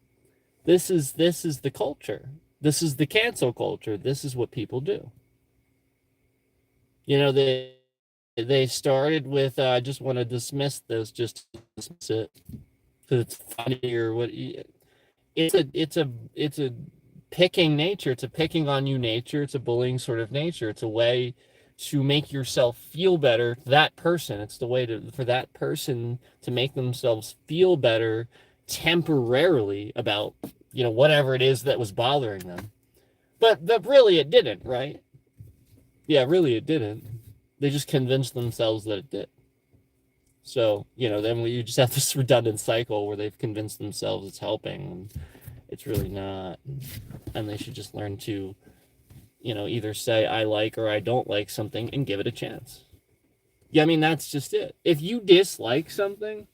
This is the culture. This is the cancel culture. This is what people do. They started with I just want to dismiss this, just dismiss it because it's funny or what. It's a picking nature. It's a picking on you nature. It's a bullying sort of nature. It's a way to make yourself feel better. That person. It's the way for that person to make themselves feel better temporarily about whatever it is that was bothering them. But really it didn't, right? Yeah, really it didn't. They just convinced themselves that it did. So, then you just have this redundant cycle where they've convinced themselves it's helping, and it's really not. And they should just learn to, either say I like or I don't like something and give it a chance. Yeah, I mean, that's just it. If you dislike something,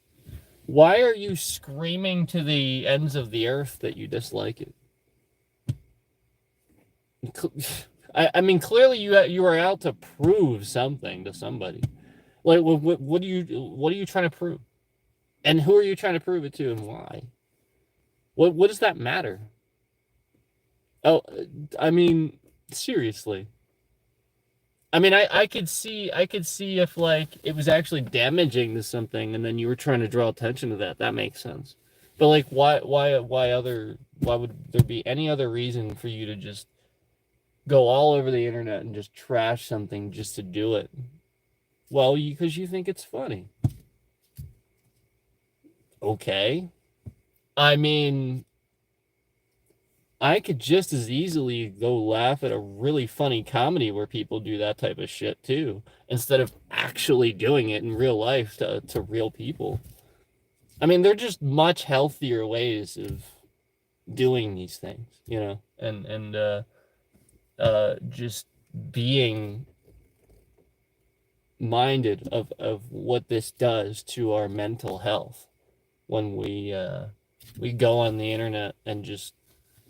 why are you screaming to the ends of the earth that you dislike it? I mean, clearly you are out to prove something to somebody. Like, what are you trying to prove? And who are you trying to prove it to, and why? What does that matter? Oh, I mean, seriously. I mean, I could see if like it was actually damaging to something, and then you were trying to draw attention to that. That makes sense. But like, why would there be any other reason for you to just go all over the internet and just trash something just to do it? Well, because you think it's funny. Okay. I mean, I could just as easily go laugh at a really funny comedy where people do that type of shit too, instead of actually doing it in real life to real people. I mean, they're just much healthier ways of doing these things, and just being minded of what this does to our mental health when we go on the internet and just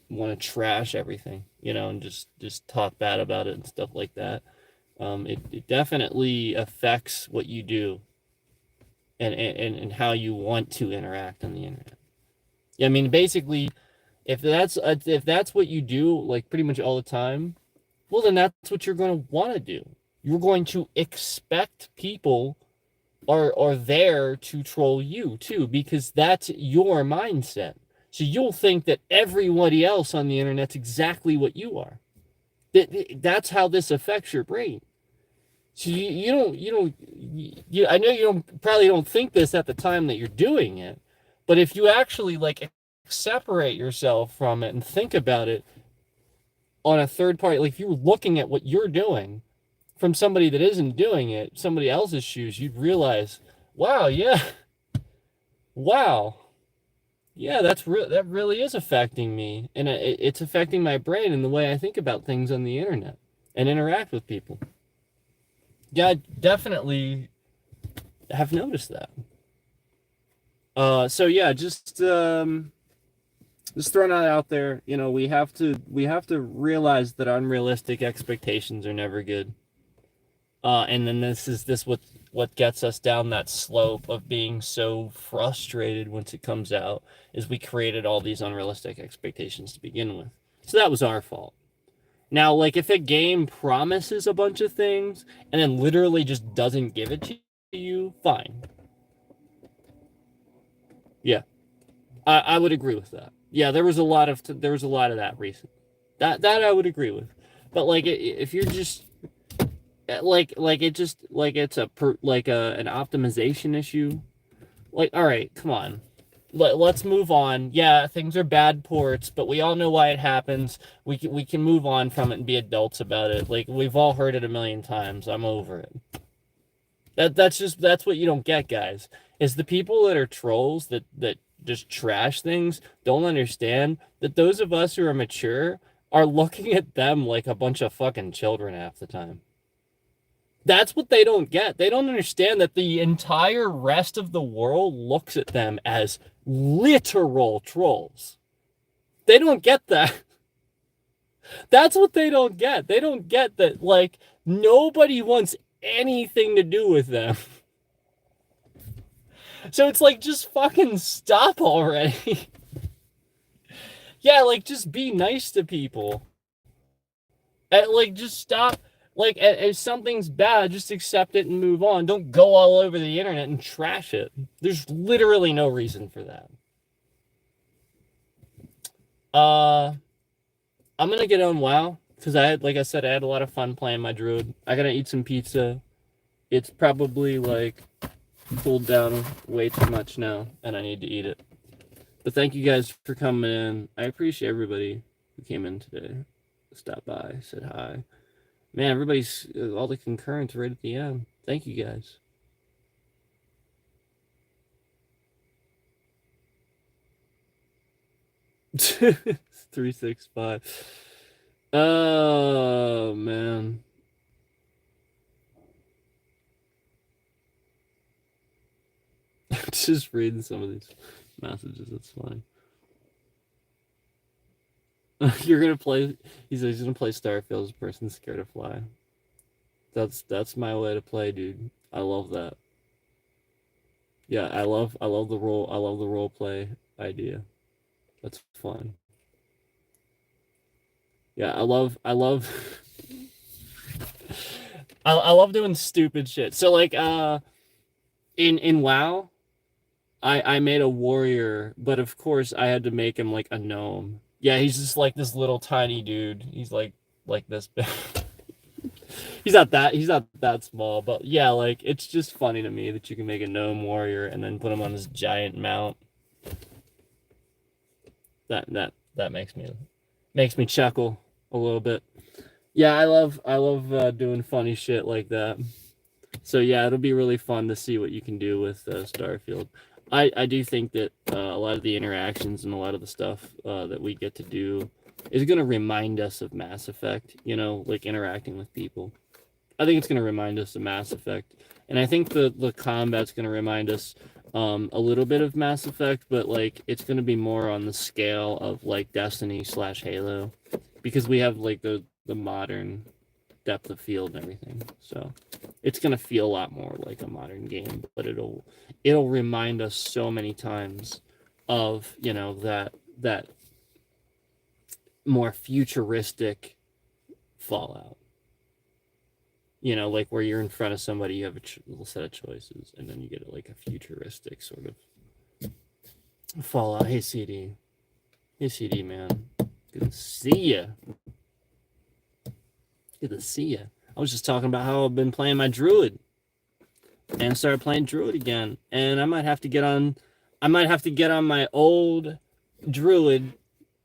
want to trash everything, and just talk bad about it and stuff like that. It definitely affects what you do and how you want to interact on the internet. I mean, basically, if that's what you do, like pretty much all the time, well, then that's what you're going to want to do. You're going to expect people are there to troll you too, because that's your mindset. So you'll think that everybody else on the internet's exactly what you are. That's how this affects your brain. So I know you probably don't think this at the time that you're doing it, but if you actually like separate yourself from it and think about it on a third party, like if you were looking at what you're doing from somebody that isn't doing it, somebody else's shoes, you'd realize, wow, yeah, wow. Yeah, that really is affecting me, and it's affecting my brain and the way I think about things on the internet and interact with people. Yeah, I definitely have noticed that. So yeah, just Just throwing that out there, we have to realize that unrealistic expectations are never good. And then this what gets us down that slope of being so frustrated once it comes out, is we created all these unrealistic expectations to begin with. So that was our fault. Now, like, if a game promises a bunch of things and then literally just doesn't give it to you, fine. Yeah, I would agree with that. Yeah, there was a lot of that recent. That I would agree with. But like, if you're just like it just like it's an optimization issue. Like, all right, come on. Let's move on. Yeah, things are bad ports, but we all know why it happens. We can move on from it and be adults about it. Like, we've all heard it a million times. I'm over it. That's what you don't get, guys. Is the people that are trolls that just trash things don't understand that those of us who are mature are looking at them like a bunch of fucking children half the time. That's what they don't get. They don't understand that the entire rest of the world looks at them as literal trolls. They don't get that. That's what they don't get. They don't get that, like, nobody wants anything to do with them. So it's like, just fucking stop already. Yeah, like, just be nice to people. Like, just stop. Like, if something's bad, just accept it and move on. Don't go all over the internet and trash it. There's literally no reason for that. Uh, I'm gonna get on WoW because like I said, I had a lot of fun playing my druid. I gotta eat some pizza. It's probably like cooled down way too much now, and I need to eat it. But thank you guys for coming in. I appreciate everybody who came in today, stopped by, said hi. Man, everybody's all the concurrence right at the end. Thank you guys. 365. Oh man. Just reading some of these messages. That's funny. You're gonna play. He says he's gonna play Starfield as a person scared to fly. That's my way to play, dude. I love that. Yeah, I love the role play idea. That's fun. Yeah, I love doing stupid shit. So like in WoW, I made a warrior, but of course I had to make him like a gnome. Yeah, he's just like this little tiny dude. He's like this big. He's not that small, but yeah, like, it's just funny to me that you can make a gnome warrior and then put him on this giant mount. That makes me chuckle a little bit. Yeah, I love doing funny shit like that. So yeah, it'll be really fun to see what you can do with Starfield. I do think that a lot of the interactions and a lot of the stuff that we get to do is going to remind us of Mass Effect, like interacting with people. I think it's going to remind us of Mass Effect. And I think the combat's going to remind us a little bit of Mass Effect, but like it's going to be more on the scale of like Destiny/Halo, because we have like the modern depth of field and everything. So it's going to feel a lot more like a modern game, but it'll remind us so many times of, that more futuristic Fallout. Like, where you're in front of somebody, you have a little set of choices, and then you get like a futuristic sort of Fallout. Hey, CD. Hey, CD, man. Good to see ya. Good to see ya. I was just talking about how I've been playing my druid, and started playing druid again, and I might have to get on my old druid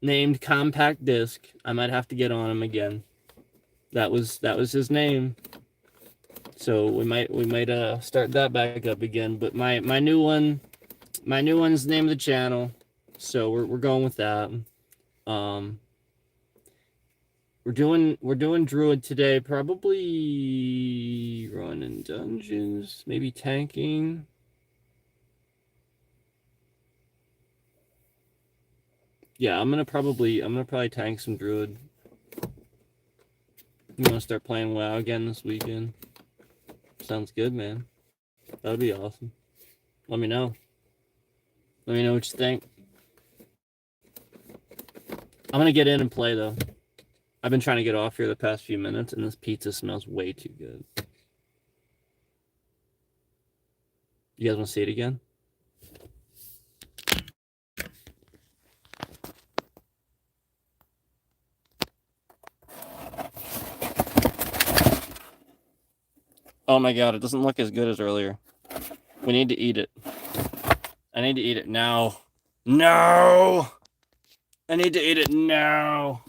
named Compact Disc. I might have to get on him again. That was his name. So we might start that back up again. But my new one's the name of the channel, so we're going with that. We're doing druid today, probably running dungeons, maybe tanking. Yeah, I'm gonna probably tank some druid. I'm gonna start playing WoW again this weekend. Sounds good, man. That'd be awesome. Let me know. Let me know what you think. I'm gonna get in and play though. I've been trying to get off here the past few minutes, and this pizza smells way too good. You guys want to see it again? Oh my god, it doesn't look as good as earlier. We need to eat it. I need to eat it now. No! I need to eat it now.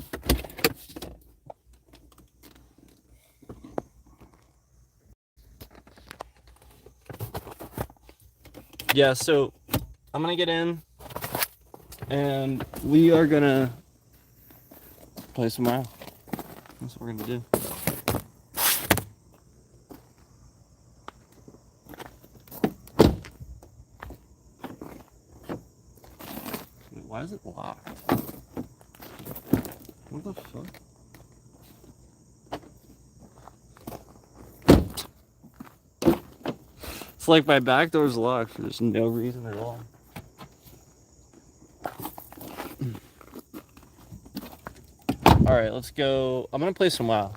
Yeah, so I'm gonna get in and we are gonna play some WoW. That's what we're gonna do. Wait, why is it locked? What the fuck? It's like my back door's locked for just no reason at all. Alright, let's go. I'm gonna play some WoW.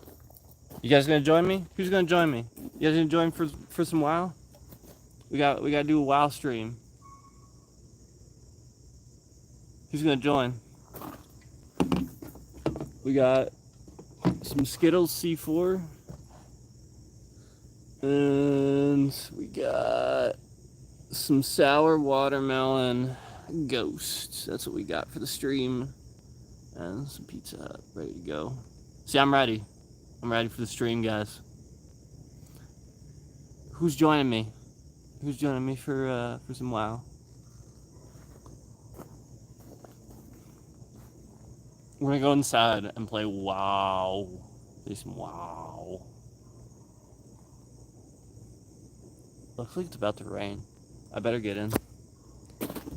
You guys gonna join me? Who's gonna join me? You guys gonna join for some WoW? We gotta do a WoW stream. Who's gonna join? We got some Skittles C4. And we got some sour watermelon ghosts. That's what we got for the stream. And some Pizza Hut ready to go. See, I'm ready. I'm ready for the stream, guys. Who's joining me? Who's joining me for some WoW? We're gonna go inside and play WoW. Play some WoW. Looks like it's about to rain. I better get in.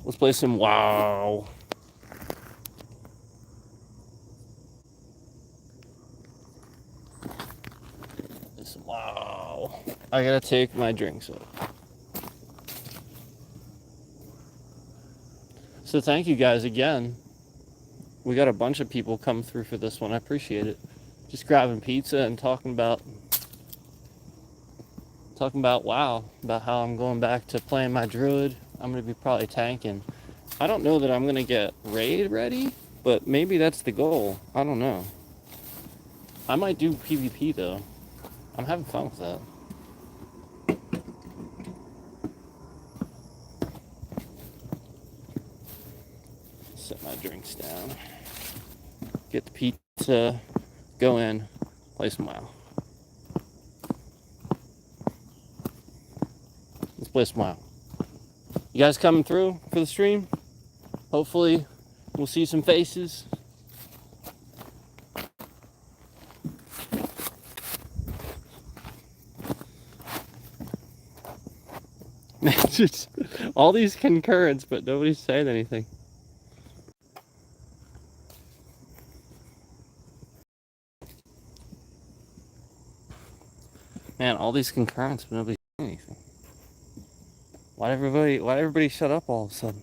Let's play some WoW. Play some WoW. I gotta take my drinks up. So thank you guys again. We got a bunch of people come through for this one. I appreciate it. Just grabbing pizza and talking about WoW, about how I'm going back to playing my druid. I'm gonna be probably tanking. I don't know that I'm gonna get raid ready, but maybe that's the goal. I don't know. I might do PvP though. I'm having fun with that. Set my drinks down. Get the pizza. Go in. Play some WoW. Let's play some WoW. You guys coming through for the stream? Hopefully we'll see some faces. Just all these concurrents, but nobody's saying anything. Man, all these concurrents, but nobody's saying anything. Why'd everybody shut up all of a sudden?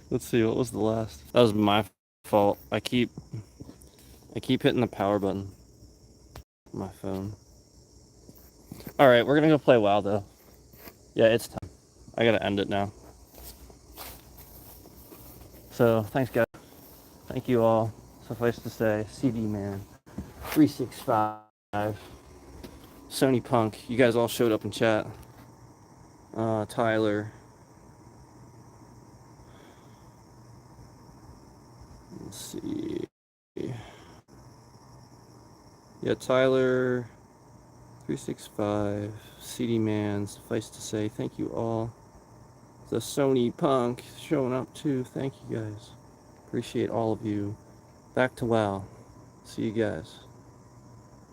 Let's see, what was the last? That was my fault. I keep hitting the power button on my phone. Alright, we're gonna go play WoW though. Yeah, it's time. I gotta end it now. So, thanks guys. Thank you all. Suffice to say, CD Man, 365, Sony Punk, you guys all showed up in chat. Tyler. Let's see. Yeah, Tyler, 365, CD Man, suffice to say, thank you all. The Sony Punk showing up too. Thank you guys. Appreciate all of you. Back to WoW. See you guys.